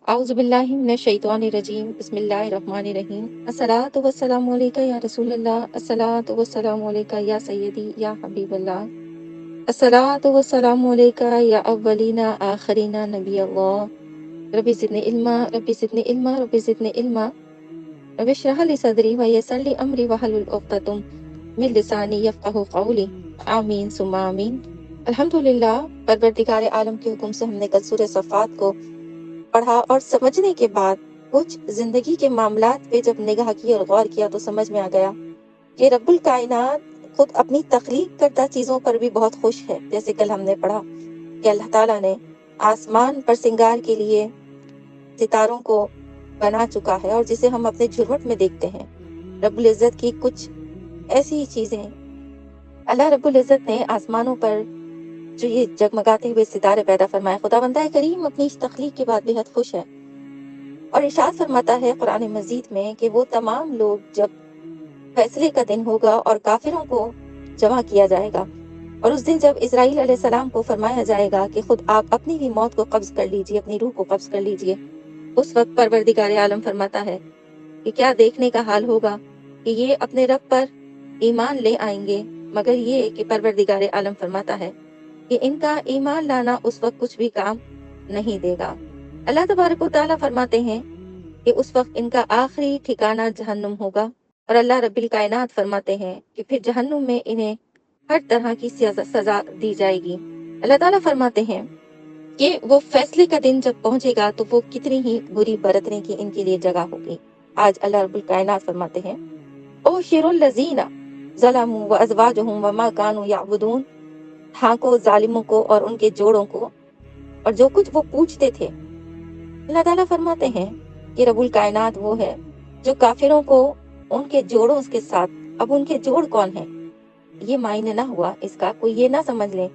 اعوذ باللہ من الشیطان الرجیم بسم اللہ الرحمن الرحیم الصلاۃ والسلام علیکہ یا رسول اللہ الصلاۃ والسلام علیکہ یا سیدی یا حبیب اللہ الصلاۃ والسلام علیکہ یا اولین آخرین نبی اللہ رب زدنی علما رب زدنی علما رب زدنی علما رب اشرح لی صدری ویسر لی امری واحلل عقدۃ من لسانی یفقہوا قولی آمین ثم آمین۔ الحمدللہ، پروردگار عالم کے حکم سے ہم نے کل سورہ صفات کو پڑھا اور سمجھنے کے بعد کچھ زندگی کے معاملات پہ جب نگاہ کی اور غور کیا تو سمجھ میں آ گیا کہ رب الکائنات خود اپنی تخلیق کردہ چیزوں پر بھی بہت خوش ہے۔ جیسے کل ہم نے پڑھا کہ اللہ تعالیٰ نے آسمان پر سنگار کے لیے ستاروں کو بنا چکا ہے، اور جسے ہم اپنے جھرمٹ میں دیکھتے ہیں۔ رب العزت کی کچھ ایسی چیزیں، اللہ رب العزت نے آسمانوں پر جو یہ جگمگاتے ہوئے ستارے پیدا فرمائے، خدا بندہ کریم اپنی اس تخلیق کے بعد بہت خوش ہے، اور ارشاد فرماتا ہے قرآن مجید میں کہ وہ تمام لوگ جب فیصلے کا دن ہوگا اور کافروں کو جمع کیا جائے گا، اور اس دن جب اسرائیل علیہ السلام کو فرمایا جائے گا کہ خود آپ اپنی بھی موت کو قبض کر لیجئے، اپنی روح کو قبض کر لیجئے، اس وقت پروردگار عالم فرماتا ہے کہ کیا دیکھنے کا حال ہوگا کہ یہ اپنے رب پر ایمان لے آئیں گے، مگر یہ کہ پروردگار عالم فرماتا ہے کہ ان کا ایمان لانا اس وقت کچھ بھی کام نہیں دے گا۔ اللہ تبارک و تعالیٰ فرماتے ہیں کہ اس وقت ان کا آخری ٹھکانہ جہنم ہوگا، اور اللہ رب الکائنات فرماتے ہیں کہ پھر جہنم میں انہیں ہر طرح کی سزا دی جائے گی۔ اللہ تعالیٰ فرماتے ہیں کہ وہ فیصلے کا دن جب پہنچے گا تو وہ کتنی ہی بری برتنے کی ان کے لیے جگہ ہوگی۔ آج اللہ رب الکائنات فرماتے ہیں اوشر الذین ظلموا وازواجہم وما کانوا یعبدون، ہاں ظالموں کو اور ان کے جوڑوں کو اور جو کچھ وہ پوچھتے تھے۔ اللہ تعالیٰ فرماتے ہیں کہ رب الکائنات وہ ہے جو کافروں کو ان کے جوڑوں کے ساتھ، اب ان کے جوڑ کون ہیں؟ یہ معنی نہ ہوا اس کا، کوئی یہ نہ سمجھ لیں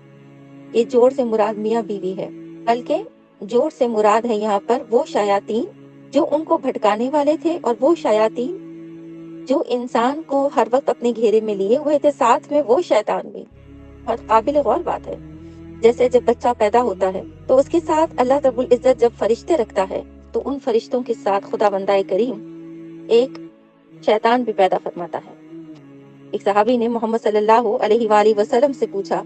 کہ جوڑ سے مراد میاں بیوی ہے، بلکہ جوڑ سے مراد ہے یہاں پر وہ شیاطین جو ان کو بھٹکانے والے تھے، اور وہ شیاطین جو انسان کو ہر وقت اپنے گھیرے میں لیے ہوئے تھے، ساتھ میں وہ شیطان بھی۔ بہت قابل غور بات ہے۔ جیسے جب بچہ پیدا ہوتا ہے تو اس کے ساتھ اللہ رب العزت جب فرشتے رکھتا ہے تو ان فرشتوں کے ساتھ خدا بندہ کریم ایک شیطان بھی پیدا فرماتا ہے۔ ایک صحابی نے محمد صلی اللہ علیہ وآلہ وسلم سے پوچھا،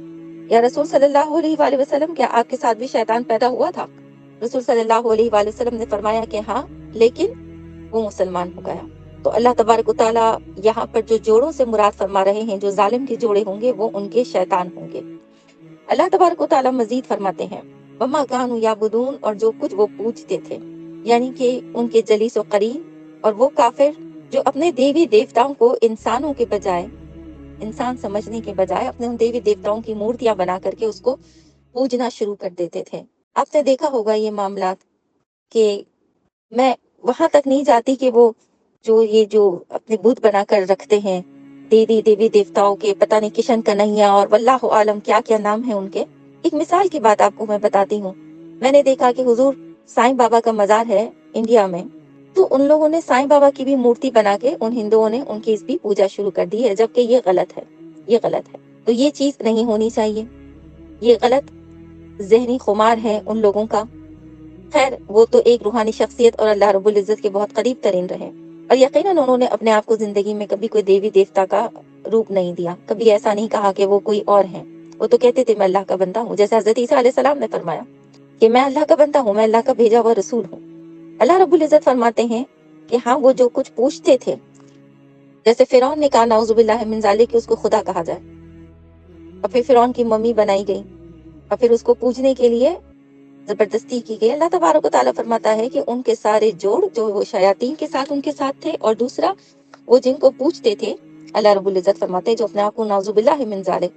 یا رسول صلی اللہ علیہ وآلہ وسلم، کیا آپ کے ساتھ بھی شیطان پیدا ہوا تھا؟ رسول صلی اللہ علیہ وآلہ وسلم نے فرمایا کہ ہاں، لیکن وہ مسلمان ہو گیا۔ تو اللہ تبارک و تعالیٰ یہاں پر جو جوڑوں سے مراد فرما رہے ہیں، جو ظالم کے جوڑے ہوں گے وہ ان کے شیطان ہوں گے۔ اللہ تبارک و تعالیٰ مزید فرماتے ہیں وما کانوا یعبدون، اور جو کچھ وہ پوچھتے تھے، یعنی کہ ان کے جلیس و قرین اور وہ کافر جو اپنے دیوی دیوتاؤں کو انسانوں کے بجائے، انسان سمجھنے کے بجائے اپنے ان دیوی دیوتاؤں کی مورتیاں بنا کر کے اس کو پوجنا شروع کر دیتے تھے۔ آپ نے دیکھا ہوگا یہ معاملات، کہ میں وہاں تک نہیں جاتی کہ وہ جو اپنے بت بنا کر رکھتے ہیں دیوی دیوتاؤں کے، پتہ نہیں کشن کنہیا اور واللہ عالم کیا کیا نام ہے ان کے۔ ایک مثال کی بات آپ کو میں بتاتی ہوں۔ میں نے دیکھا کہ حضور سائیں بابا کا مزار ہے انڈیا میں، تو ان لوگوں نے سائیں بابا کی بھی مورتی بنا کے، ان ہندوؤں نے ان کی اس بھی پوجا شروع کر دی ہے، جبکہ یہ غلط ہے، یہ غلط ہے۔ تو یہ چیز نہیں ہونی چاہیے، یہ غلط ذہنی خمار ہے ان لوگوں کا۔ خیر، وہ تو ایک روحانی شخصیت اور اللہ رب العزت کے بہت قریب ترین رہے، اور یقیناً انہوں نے اپنے آپ کو زندگی میں کبھی کوئی دیوی دیوتا کا روپ نہیں دیا، کبھی ایسا نہیں کہا کہ وہ کوئی اور ہیں۔ وہ تو کہتے تھے میں اللہ کا بندہ ہوں، جیسے حضرت عیسیٰ علیہ السلام نے فرمایا کہ میں اللہ کا بندہ ہوں، میں اللہ کا بھیجا ہوا رسول ہوں۔ اللہ رب العزت فرماتے ہیں کہ ہاں، وہ جو کچھ پوچھتے تھے، جیسے فرعون نے کہا نعوذ باللہ من ذالک کہ اس کو خدا کہا جائے، اور پھر فرعون کی ممی بنائی گئی، اور پھر اس کو پوجنے کے لیے زبردستی کی گئی۔ اللہ تبارک و تعالیٰ فرماتا ہے کہ ان کے سارے جوڑ جو وہ شیاطین کے ساتھ ان کے ساتھ تھے، اور دوسرا وہ جن کو پوچھتے تھے، اللہ رب العزت فرماتے ہیں جو اپنے آپ کو نعوذ باللہ من ذالک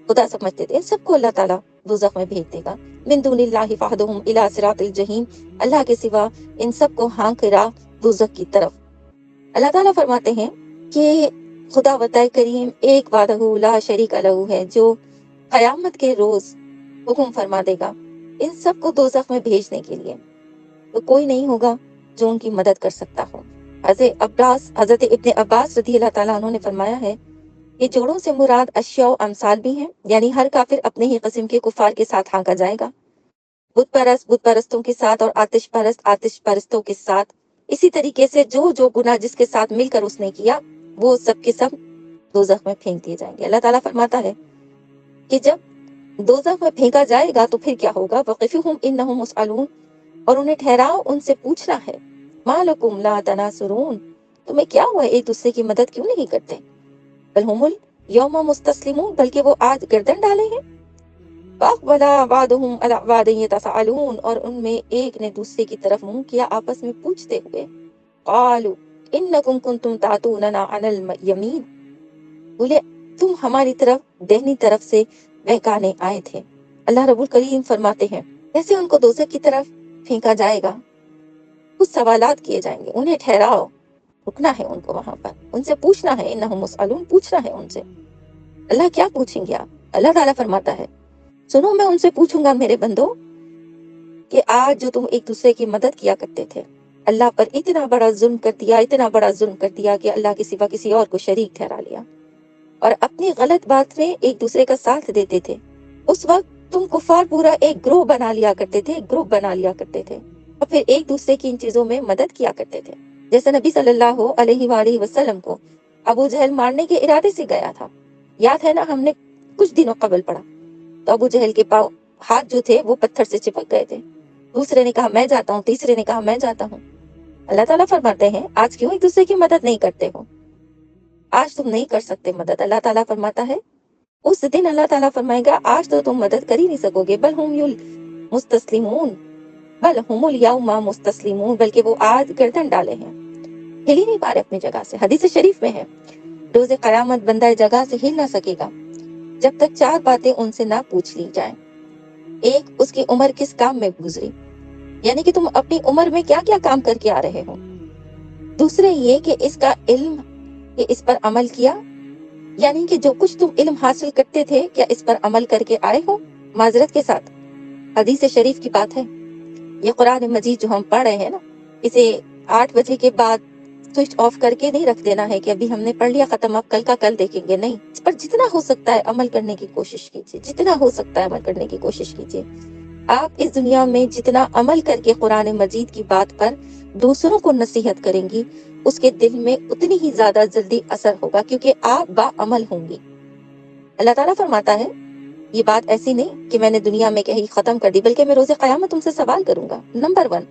خدا سمجھتے تھے، سب کو اللہ تعالیٰ دوزخ میں بھیج دے گا۔ من دون اللہ فہدہم الی صراط الجحیم، اللہ کے سوا ان سب کو ہانک راہ دوزخ کی طرف۔ اللہ تعالیٰ فرماتے ہیں کہ خدا وطائے کریم ایک وحدہ لا شریک لہ ہے، جو قیامت کے روز حکم فرما دے گا ان سب کو دوزخ میں بھیجنے کے لیے، تو کوئی نہیں ہوگا جو ان کی مدد کر سکتا ہو۔ حضرت ابن عباس رضی اللہ تعالیٰ عنہ نے فرمایا ہے کہ جوڑوں سے مراد اشیاء و امثال بھی ہیں، یعنی ہر کافر اپنے ہی قسم کے کفار کے ساتھ ہانکا جائے گا، बुत परस्तों के साथ और आतिश परस्तों के साथ, इसी तरीके से जो जो गुनाह जिसके साथ मिलकर उसने किया वो सब के सब दोज़ख में फेंक दिए जाएंगे। अल्लाह ताला फरमाता है कि जब दोज़ख में फेंका जाएगा तो फिर क्या होगा, वक़िफ़ुहुम इन्नहुम मुसअलून, और उन्हें ठहराओ, उनसे पूछना है, मा लकुम ला तनासुरून, तुम्हें क्या हुआ, एक दूसरे की मदद क्यों नहीं करते। बल हुमुल यौमा मुस्तस्लिमून, बल्कि वो आज गर्दन डाले हैं। फअक़बला बअदुहुम अला बअदिन यतसाअलून, और उनमें एक ने दूसरे की तरफ मुंह किया आपस में पूछते हुए। क़ालू इन्नकुम कुंतुम तातूनना अनल यमीन, बोले तुम हमारी तरफ दाहिनी तरफ से बहकाने आए थे। अल्लाह रब्बुल करीम फरमाते हैं, जैसे उनको दोज़ख की तरफ फेंका जाएगा, कुछ सवालात किए जाएंगे, उन्हें ठहराओ, रुकना है उनको वहां पर, उनसे पूछना है, इन्नहुम मुसअलून, पूछना है उनसे। अल्लाह क्या पूछेंगे आप? अल्लाह ताला फरमाता है, सुनो मैं उनसे पूछूंगा मेरे बंदो कि आज जो तुम एक दूसरे की मदद किया करते थे, अल्लाह पर इतना बड़ा जुल्म कर दिया, इतना बड़ा जुल्म कर दिया कि अल्लाह के सिवा किसी और को शरीक ठहरा लिया और अपनी गलत बात में एक दूसरे का साथ देते थे। उस वक्त तुम कुफार पूरा एक ग्रोह बना लिया करते थे, एक ग्रुप बना लिया करते थे, और फिर एक दूसरे की इन चीजों में मदद किया करते थे। जैसे नबी सल्लल्लाहु अलैहि वसल्लम को अबू जहल मारने के इरादे से गया था, याद है ना, हमने कुछ दिनों कबल पढ़ा। तो अबू जहल के पाँव हाथ जो थे वो पत्थर से चिपक गए थे। दूसरे ने कहा मैं जाता हूँ, तीसरे ने कहा मैं जाता हूँ। अल्लाह ताला फरमाते हैं, आज क्यों एक दूसरे की मदद नहीं करते हो, आज तुम नहीं कर सकते मदद। अल्लाह ताला फरमाता है, उस दिन अल्लाह ताला फरमाएगा, आज तो तुम मदद कर ही नहीं सकोगे। बल हुम युल मुस्तस्लिमून, बल हुमुल यौमा मुस्तस्लिमून, बल्कि वो आज गर्दन डाले हैं, हिल ही नहीं पा रहे अपनी जगह से। हदीस शरीफ में है, रोज़े क़यामत बंदा जगह से हिल ना सकेगा जब तक चार बातें उनसे ना पूछ ली जाएं। एक, उसकी उम्र किस काम में गुजरी, यानी कि तुम अपनी उम्र में क्या क्या काम करके आ रहे हो। दूसरे ये कि इसका इल्म, कि इस पर अमल किया, यानी कि जो कुछ तुम इल्म हासिल करते थे क्या इस पर अमल करके आए हो माजरत के साथ। हदीस शरीफ की बात है, ये कुरान मजीद जो हम पढ़ रहे हैं ना, इसे 8 बजे के बाद स्विच ऑफ करके नहीं रख देना है कि अभी हमने पढ़ लिया खत्म, अब कल का कल देखेंगे, नहीं। इस पर जितना हो सकता है अमल करने की कोशिश कीजिए, जितना हो सकता है अमल करने की कोशिश कीजिए। आप इस दुनिया में जितना अमल करके कुरान मजीद की बात पर दूसरों को नसीहत करेंगी, उसके दिल में उतनी ही ज्यादा जल्दी असर होगा, क्योंकि आप बाअमल होंगी। अल्लाह ताला फरमाता है, ये बात ऐसी नहीं कि मैंने दुनिया में कहीं खत्म कर दी, बल्कि मैं रोज़े क़यामत तुमसे सवाल करूंगा। नंबर 1,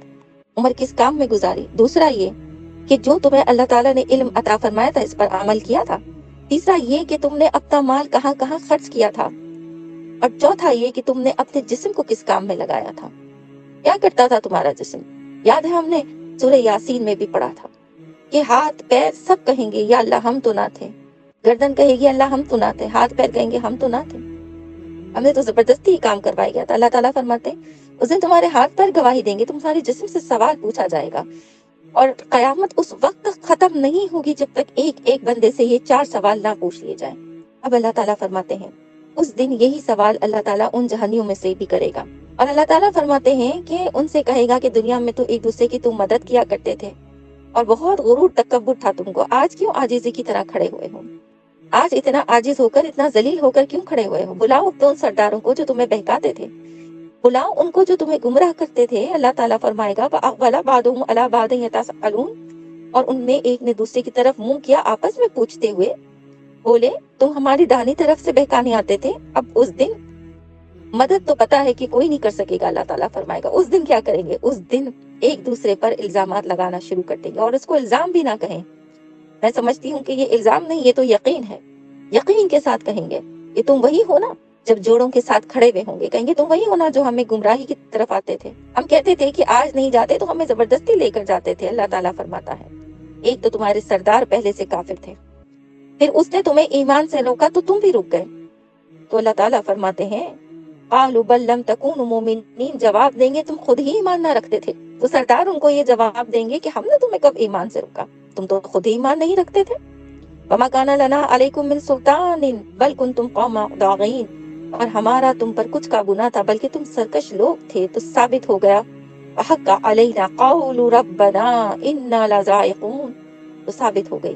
उम्र किस काम में गुजारी। दूसरा ये कि जो तुम्हें अल्लाह ताला ने इल्म अता फरमाया था इस पर अमल किया था। तीसरा ये कि तुमने अपना माल कहाँ कहाँ खर्च किया था। और चौथा ये कि तुमने अपने जिस्म को किस काम में लगाया था, क्या करता था तुम्हारा जिस्म। याद है हमने सूरह यासीन में भी पढ़ा था कि हाथ पैर सब कहेंगे या अल्लाह हम तो ना थे, गर्दन कहेगी अल्लाह हम तो ना थे, हाथ पैर कहेंगे हम तो ना थे, हमें तो जबरदस्ती ही काम करवाया गया था। अल्लाह ताला फरमाते उस दिन तुम्हारे हाथ पैर गवाही देंगे, तुम्हारे जिस्म से सवाल पूछा जाएगा। और कयामत उस वक्त तक खत्म नहीं होगी जब तक एक एक बंदे से ये 4 सवाल ना पूछ लिए जाएं। अब अल्लाह ताला फरमाते हैं, उस दिन यही सवाल अल्लाह ताला उन जहन्नियों में से भी करेगा। और अल्लाह ताला फरमाते हैं कि उनसे कहेगा कि दुनिया में तो एक दूसरे की तुम मदद किया करते थे और बहुत गुरूर तकब्बुर था तुमको, आज क्यों आजिज़ी की तरह खड़े हुए हो, आज इतना आजिज होकर, इतना जलील होकर क्यों खड़े हुए हो। बुलाओ तो उन सरदारों को जो तुम्हें बहकाते थे, बुलाओ उनको जो तुम्हें गुमराह करते थे। अल्लाह ताला फरमाएगा, वअक़बला बअदुहुम अला बअदिन यतसाअलून, और उनमें एक ने दूसरे की तरफ मुंह किया आपस में पूछते हुए, बोले तुम हमारी दाहिनी तरफ से बहकाने आते थे। अब उस दिन मदद तो पता है कि कोई नहीं कर सकेगा। अल्लाह ताला फरमाएगा, उस दिन क्या करेंगे, उस दिन एक दूसरे पर इल्जामात लगाना शुरू कर देंगे। और उसको इल्जाम भी ना कहें, मैं समझती हूँ कि ये इल्जाम नहीं, ये तो यकीन है। यकीन के साथ कहेंगे कि तुम वही हो ना, जब जोड़ों के साथ खड़े हुए होंगे कहेंगे तुम वही हो ना जो हमें गुमराही की तरफ आते थे। हम कहते थे कि आज नहीं जाते तो हमें जबरदस्ती लेकर जाते थे। अल्लाह ताला फरमाता है, एक तो तुम्हारे सरदार पहले से काफिर थे, फिर उसने तुम्हें ईमान से रोका तो तुम भी रुक गए। तो अल्लाह ताला फरमाते हैं, क़ालू बल लम तकूनु मुमिनीन, जवाब देंगे तुम खुद ही ईमान ना रखते थे। तो सरदार उनको ये जवाब देंगे कि हमने तुम्हें कब ईमान से रोका, तुम तो खुद ही ईमान नहीं रखते थे। वमा काना लना अलैकुम मिन सुल्तानिन बल कुंतुम कौमा दागीन, और हमारा तुम पर कुछ काबू ना था बल्कि तुम सरकश लोग थे। तो साबित हो गया, वहक्का अलैना कौलु रब्बना इन्ना लज़ाइक़ून, तो साबित हो गई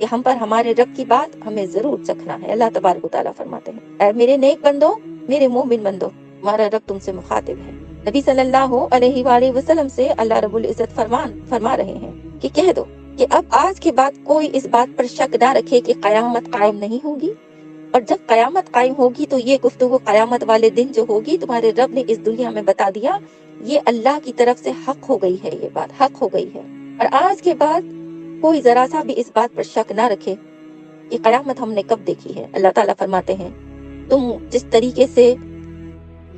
कि हम पर हमारे रब की बात हमें जरूर चखना है। अल्लाह तबारक व तआला फरमाते हैं, ऐ मेरे नेक बंदो, मेरे मोमिन बंदो, हमारा रब तुमसे मुखातिब है। नबी सल्लल्लाहु अलैहि वाले वसल्लम से अल्लाह रब्बुल इज्जत फरमा रहे हैं कि कह दो कि अब आज के बाद कोई इस बात पर शक ना रखे कि कयामत कायम नहीं होगी, और जब कयामत कायम होगी तो ये गुफ्तगू कयामत वाले दिन जो होगी, तुम्हारे रब ने इस दुनिया में बता दिया, ये अल्लाह की तरफ से हक हो गई है, ये बात हक हो गई है। और आज के बाद कोई जरा सा भी इस बात पर शक ना रखे कि कयामत हमने कब देखी है। अल्लाह ताला फरमाते हैं, तुम जिस तरीके से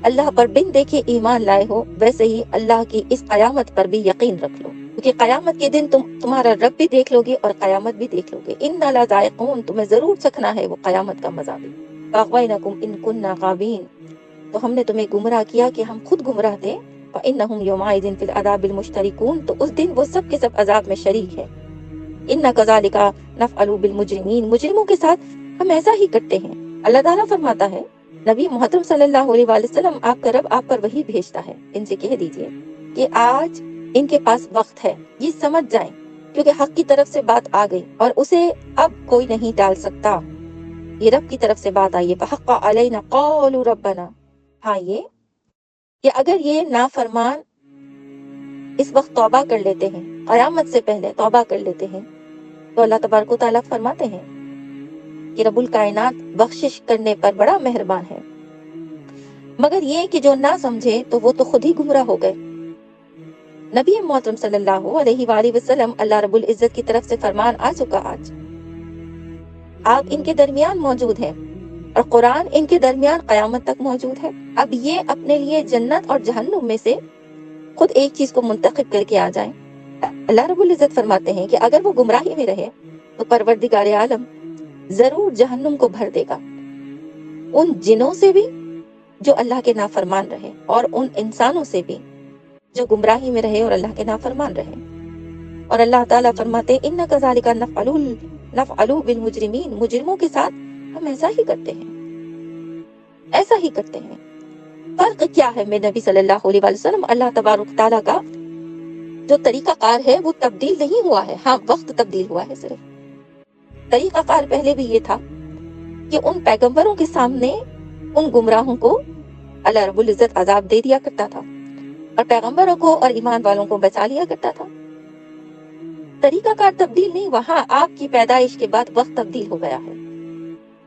अल्लाह पर बिन देखे ईमान लाए हो, वैसे ही अल्लाह की इस कयामत पर भी यकीन रख लो, क्योंकि कयामत के दिन तुम्हारा रब भी देख लोगे और कयामत भी देख लोगे। इन्ना लज़ाइक़ून, तुम्हें जरूर चखना है वो कयामत का मजा भी। फ़अग़वैनाकुम इन कुन्ना ग़ावीन, तो हमने तुम्हें गुमराह किया कि हम खुद गुमराह थे। फ़इन्नहुम यौमइज़िन फ़िल अज़ाबिल मुश्तरिकून, तो उस दिन वो सब के सब अजाब में शरीक है। इन्ना कज़ालिका नफ़अलु बिल मुजरिमीन, मुजरिमों के साथ हम ऐसा ही करते हैं। अल्लाह ताला फरमाता है, नबी मोहतरम सल्लल्लाहु अलैहि वसल्लम, आपका रब आप पर वही भेजता है, इनसे कह दीजिए कि आज इनके पास वक्त है, ये समझ जाएं, क्योंकि हक की तरफ से बात आ गई और उसे अब कोई नहीं टाल सकता। ये रब की तरफ से बात आई है। फ़हक़्क़ अलैना क़ौलु रब्बना, हाँ ये कि अगर ये नाफरमान इस वक्त तौबा कर लेते हैं, क़यामत से पहले तौबा कर लेते हैं, तो अल्लाह तबारक व तआला फरमाते हैं कि रब्बुल कायनात बख्शिश करने पर बड़ा मेहरबान है, मगर ये कि जो ना समझे तो वो तो खुद ही गुमराह हो गए। नबी मोहतरम सल्लल्लाहु अलैहि वसल्लम, अल्लाह रब्बुल इज्जत की तरफ से फरमान आ चुका, आज आप इनके दरमियान मौजूद हैं और कुरान इनके दरमियान कयामत तक मौजूद है। अब ये अपने लिए जन्नत और जहन्नुम में से खुद एक चीज को मुंतखब करके आ जाएं। अल्लाह रब्बुल इज्जत फरमाते हैं कि अगर वो गुमराही में रहे तो परवरदिगार आलम जरूर जहन्नुम को भर देगा, उन जिनों से भी जो अल्लाह के नाफरमान रहे और उन इंसानों से भी जो गुमराही में रहे और अल्लाह के नाफरमान रहे। और अल्लाह ताला फरमाते, इन्ना कज़ालिका नफ़अलु बिल मुजरिमीन, मुजरिमों के साथ हम ऐसा ही करते हैं, ऐसा ही करते हैं। फर्क क्या है मेरे नबी सल्लल्लाहु अलैहि वसल्लम, अल्लाह तबारक ताला का जो तरीकाकार है वो तब्दील नहीं हुआ है। हाँ, वक्त तब्दील हुआ है सिर्फ। तरीकाकार पहले भी ये था कि उन पैगंबरों के सामने उन गुमराहों को अल्लाह रब्बुल इज्जत अजाब दे दिया करता था और पैगंबरों को और ईमान वालों को बचा लिया करता था। तरीकाकार तब्दील नहीं हुआ। हाँ, आपकी पैदाइश के बाद वक्त तब्दील हो गया है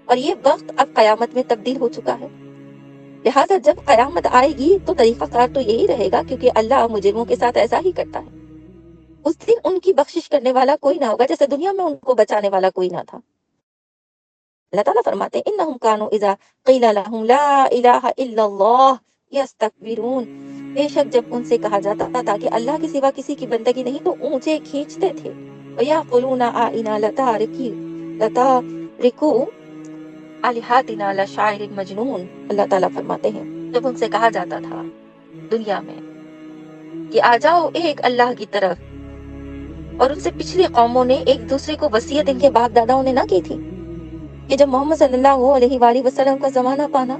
और ये वक्त अब कयामत में तब्दील हो चुका है। लिहाजा जब कयामत आएगी तो तरीकाकार तो यही रहेगा, क्योंकि अल्लाह मुजरिमों के साथ ऐसा ही करता है। उस दिन उनकी बख्शिश करने वाला कोई ना होगा, जैसे दुनिया में उनको बचाने वाला कोई ना था। अल्लाह ताला फरमाते हैं, इन्नहुम कानू इज़ा क़ीला लहुम ला इलाहा इल्लल्लाह यस्तकबिरून, बेशक जब उनसे कहा जाता था कि अल्लाह के सिवा किसी की बंदगी नहीं तो ऊंचे खींचते थे। वयक़ुलूना आइना लतारिकू आलिहातिना लशाइरिन मजनून, अल्लाह ताला फरमाते हैं, जब उनसे कहा जाता था दुनिया में कि आ जाओ एक अल्लाह की तरफ, और उनसे पिछली कौमों ने एक दूसरे को वसीयत इनके बाप दादाओं ने ना की थी कि जब मोहम्मद सल्लल्लाहु अलैहि वसल्लम का जमाना पाना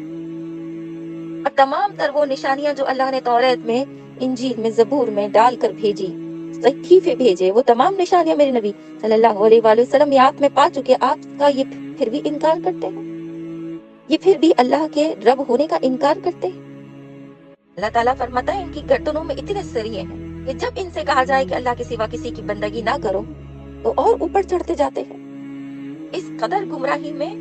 और तमाम तर वो निशानियां जो अल्लाह ने तौरात में, इंजील में, जबूर में डालकर भेजी, सहीफे भेजे, वो तमाम निशानियां मेरे नबी सल्लल्लाहु अलैहि वसल्लम याद में पा चुके, आपका ये फिर भी इनकार करते हैं, ये फिर भी अल्लाह के रब होने का इनकार करते हैं। अल्लाह ताला फरमाता है, इनकी गर्दनों में इतने सरिये हैं कि जब इनसे कहा जाए कि अल्लाह के सिवा किसी की बंदगी ना करो तो और ऊपर चढ़ते जाते हैं। इस कदर गुमराही में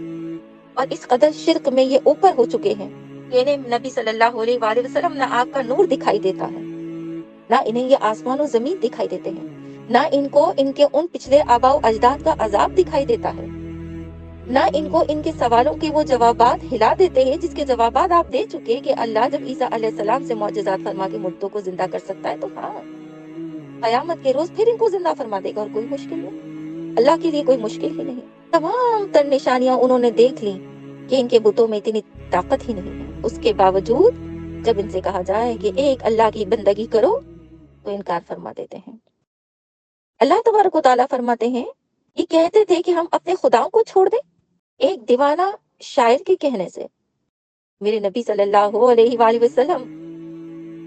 और इस कदर शिर्क में ये ऊपर हो चुके हैं कि इन्हें नबी सल्लल्लाहु अलैहि वसल्लम ना आपका नूर दिखाई देता है, ना इन्हें ये आसमान और जमीन दिखाई देते हैं, ना इनको इनके उन पिछले आबाओ अजदाद का अजाब दिखाई देता है, ना इनको इनके सवालों के वो जवाबात हिला देते हैं जिसके जवाबात आप दे चुके कि अल्लाह जब ईसा अलैहिस्सलाम से मौजज़ात फरमा के मुर्दों को जिंदा कर सकता है तो हाँ, कयामत के रोज फिर इनको जिंदा फरमा देगा और कोई मुश्किल नहीं, अल्लाह के लिए कोई मुश्किल ही नहीं। तमाम तर निशानियां उन्होंने देख ली कि इनके बुतों में इतनी ताकत ही नहीं है, उसके बावजूद जब इनसे कहा जाए कि एक अल्लाह की बंदगी करो तो इनकार फरमा देते हैं। अल्लाह तबारक व तआला फरमाते हैं, ये कहते थे कि हम अपने खुदाओं को छोड़ दें। एक दीवाना शायर के कहने से मेरे नबी सल्लल्लाहु अलैहि वसल्लम,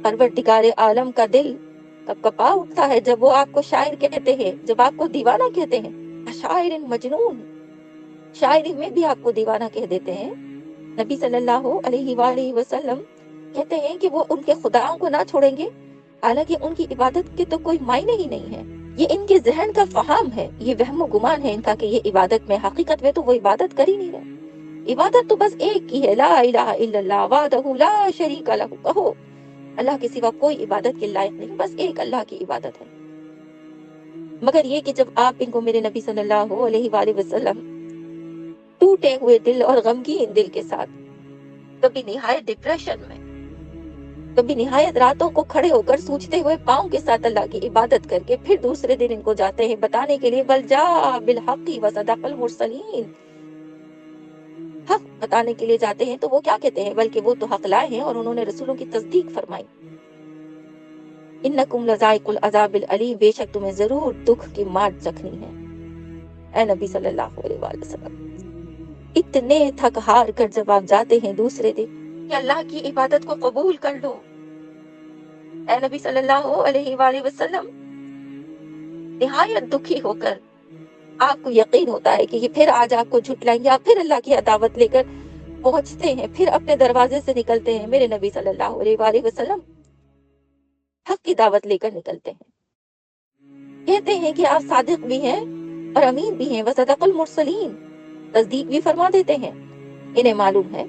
परवरदिगार आलम का दिल कपा उठता है जब वो आपको शायर कहते हैं, जब आपको दीवाना कहते हैं। शायरिन मजनून, शायरी में भी आपको दीवाना कह देते हैं। नबी सल्लल्लाहु अलैहि वसल्लम کہتے ہیں کہ وہ ان کے خداؤں کو نہ چھوڑیں گے، حالانکہ ان کی عبادت کے تو کوئی معنی ہی نہیں ہے۔ یہ ان کے ذہن کا فہم ہے، یہ وہم و گمان ہے ان کا کہ یہ عبادت میں، حقیقت میں تو وہ عبادت کر ہی نہیں رہے۔ عبادت تو بس ایک کی ہے، لا الہ الا اللہ وحدہ لا شریک لہ، کہو اللہ کے سوا کوئی عبادت کے لائق نہیں، بس ایک اللہ کی عبادت ہے۔ مگر یہ کہ جب آپ ان کو میرے نبی صلی اللہ علیہ وآلہ وسلم ٹوٹے ہوئے دل اور غمگین دل کے ساتھ، کبھی نہایت ڈپریشن میں، کبھی نہایت راتوں کو کھڑے ہو کر سوچتے ہوئے پاؤں کے ساتھ اللہ کی عبادت کر کے پھر دوسرے دن ان کو جاتے ہیں بتانے کے لیے، بل جاء بالحق وصدق المرسلین، حق بتانے کے لیے جاتے ہیں تو وہ کیا کہتے ہیں؟ بلکہ وہ تو حق لائے ہیں اور انہوں نے رسولوں کی تصدیق فرمائی۔ انکم لذائق العذاب العلیم، بے شک تمہیں ضرور دکھ کی مار چکھنی ہے۔ اے نبی صلی اللہ علیہ وآلہ وسلم، اتنے تھک ہار کر جب آپ جاتے ہیں دوسرے دن کہ اللہ کی عبادت کو قبول کر لو، اے نبی صلی اللہ علیہ وآلہ وسلم، نہایت دکھی ہو کر آپ کو یقین ہوتا ہے کہ یہ پھر آج آپ کو جھٹلائیں گے، آپ پھر اللہ کی دعوت لے کر پہنچتے ہیں، پھر اپنے دروازے سے نکلتے ہیں، میرے نبی صلی اللہ علیہ وآلہ وسلم حق کی دعوت لے کر نکلتے ہیں، کہتے ہیں کہ آپ صادق بھی ہیں اور امین بھی ہیں، وصدق المرسلین، تصدیق بھی فرما دیتے ہیں۔ انہیں معلوم ہے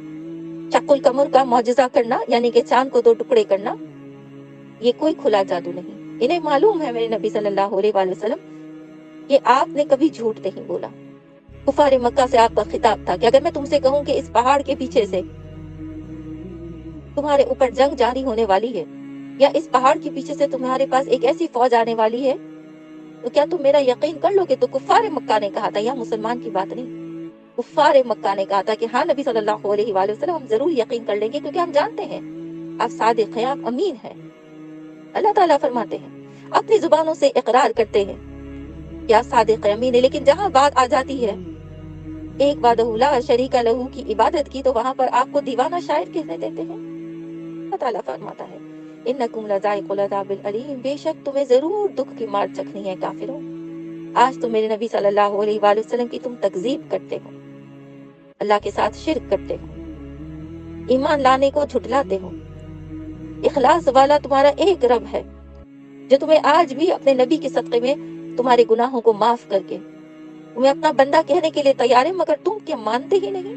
شق القمر کا معجزہ کرنا، یعنی کہ چاند کو دو ٹکڑے کرنا، یہ کوئی کھلا جادو نہیں۔ انہیں معلوم ہے میرے نبی صلی اللہ علیہ وآلہ وسلم کہ آپ نے کبھی جھوٹ نہیں بولا۔ کفار مکہ سے آپ کا خطاب تھا کہ اگر میں تم سے کہوں کہ اس پہاڑ کے پیچھے سے تمہارے اوپر جنگ جاری ہونے والی ہے، یا اس پہاڑ کے پیچھے سے تمہارے پاس ایک ایسی فوج آنے والی ہے، تو کیا تم میرا یقین کر لو گے؟ تو کفار مکہ نے کہا تھا، یا مسلمان کی بات نہیں، کفار مکہ نے کہا تھا کہ ہاں نبی صلی اللہ علیہ وآلہ وسلم، ہم ضرور یقین کر لیں گے، کیونکہ ہم جانتے ہیں آپ صادق ہیں، آپ امین ہیں۔ اللہ تعالیٰ فرماتے ہیں، اپنی زبانوں سے اقرار کرتے ہیں کہ آپ صادق ہیں، امین ہیں، لیکن جہاں بات آ جاتی ہے ایک وحدہ لا شریک لہ کی عبادت کی، تو وہاں پر آپ کو دیوانہ شاعر کہنے دیتے ہیں۔ اللہ تعالیٰ فرماتا ہے، انکم لذائق العذاب العلیم، بے شک تمہیں ضرور دکھ کی مار چکھنی ہے کافروں۔ آج تو میرے نبی صلی اللہ علیہ وآلہ وسلم کی تم تکذیب کرتے ہو، اللہ کے ساتھ شرک کرتے ہو، ایمان لانے کو جھٹلاتے ہو۔ اخلاص والا تمہارا ایک رب ہے جو تمہیں آج بھی اپنے نبی کے صدقے میں تمہارے گناہوں کو معاف کر کے تمہیں اپنا بندہ کہنے کے لیے تیار ہے، مگر تم کیا مانتے ہی نہیں؟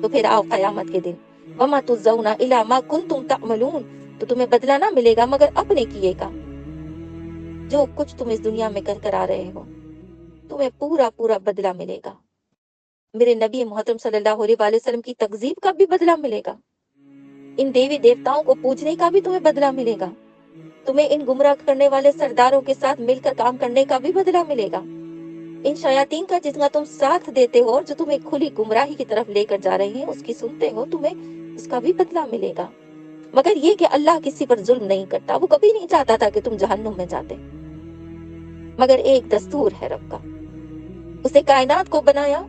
تو پھر آؤ قیامت کے دن، وَمَا تُجْزَوْنَ إِلَّا مَا كُنتُمْ تَعْمَلُونَ، تو تمہیں بدلہ نہ ملے گا مگر اپنے کیے کا، جو کچھ تم اس دنیا میں کر آ رہے ہو، تمہیں پورا پورا بدلہ ملے گا۔ میرے نبی محترم صلی اللہ علیہ وآلہ وسلم کی تکذیب کا بھی بدلہ ملے گا، ان دیوی دیوتاؤں کو پوجنے کا بھی تمہیں بدلہ ملے گا، تمہیں ان گمراہ کرنے والے سرداروں کے ساتھ مل کر کام کرنے کا بھی بدلہ ملے گا، ان شیاطین کا جتنا تم ساتھ دیتے ہو اور جو تمہیں کھلی گمراہی کی طرف لے کر جا رہے ہیں اس کی سنتے ہو، تمہیں اس کا بھی بدلہ ملے گا۔ مگر یہ کہ اللہ کسی پر ظلم نہیں کرتا، وہ کبھی نہیں چاہتا تھا کہ تم جہنم میں جاتے، مگر ایک دستور ہے رب کا، اسے کائنات کو بنایا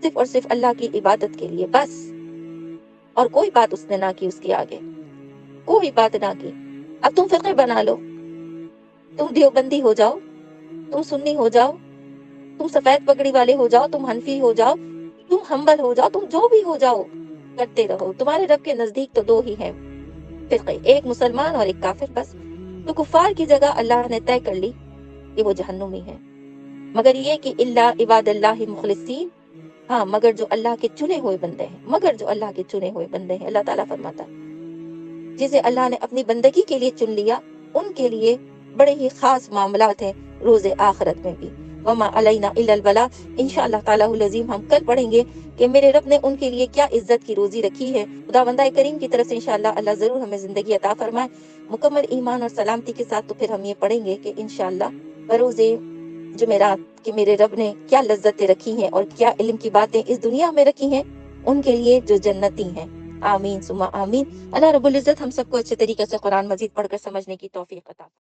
صرف اور صرف اللہ کی عبادت کے لیے بس، اور کوئی بات اس نے نہ کی، اس کے آگے کوئی بات نہ کی۔ اب تم فرقے بنا لو، تم دیوبندی ہو جاؤ، تم سنی ہو جاؤ، تم سفید پگڑی والے ہو جاؤ، تم حنفی ہو جاؤ، تم حنبل ہو جاؤ، تم جو بھی ہو جاؤ، کرتے رہو، تمہارے رب کے نزدیک تو دو ہی ہیں فرقے، ایک مسلمان اور ایک کافر بس۔ تو کفار کی جگہ اللہ نے طے کر لی کہ وہ جہنمی ہے، مگر یہ کہ الا عباد اللہ مخلصین، ہاں مگر جو اللہ کے چنے ہوئے بندے ہیں، مگر جو اللہ کے چنے ہوئے بندے ہیں، اللہ تعالیٰ فرماتا ہے جسے اللہ نے اپنی بندگی کے لیے چن لیا، ان کے لیے بڑے ہی خاص معاملات ہیں روز آخرت میں بھی۔ وما علینا الا البلاغ، انشاءاللہ تعالیٰ العظیم ہم کل پڑھیں گے کہ میرے رب نے ان کے لیے کیا عزت کی روزی رکھی ہے۔ خدا بندہ کریم کی طرف سے انشاءاللہ اللہ ضرور ہمیں زندگی عطا فرمائے مکمل ایمان اور سلامتی کے ساتھ۔ تو پھر ہم یہ پڑھیں گے کہ انشاءاللہ بروز جمعرات کہ میرے رب نے کیا لذتیں رکھی ہیں اور کیا علم کی باتیں اس دنیا میں رکھی ہیں ان کے لیے جو جنتی ہیں۔ آمین ثم آمین۔ اللہ رب العزت ہم سب کو اچھے طریقے سے قرآن مجید پڑھ کر سمجھنے کی توفیق عطا فرمائے۔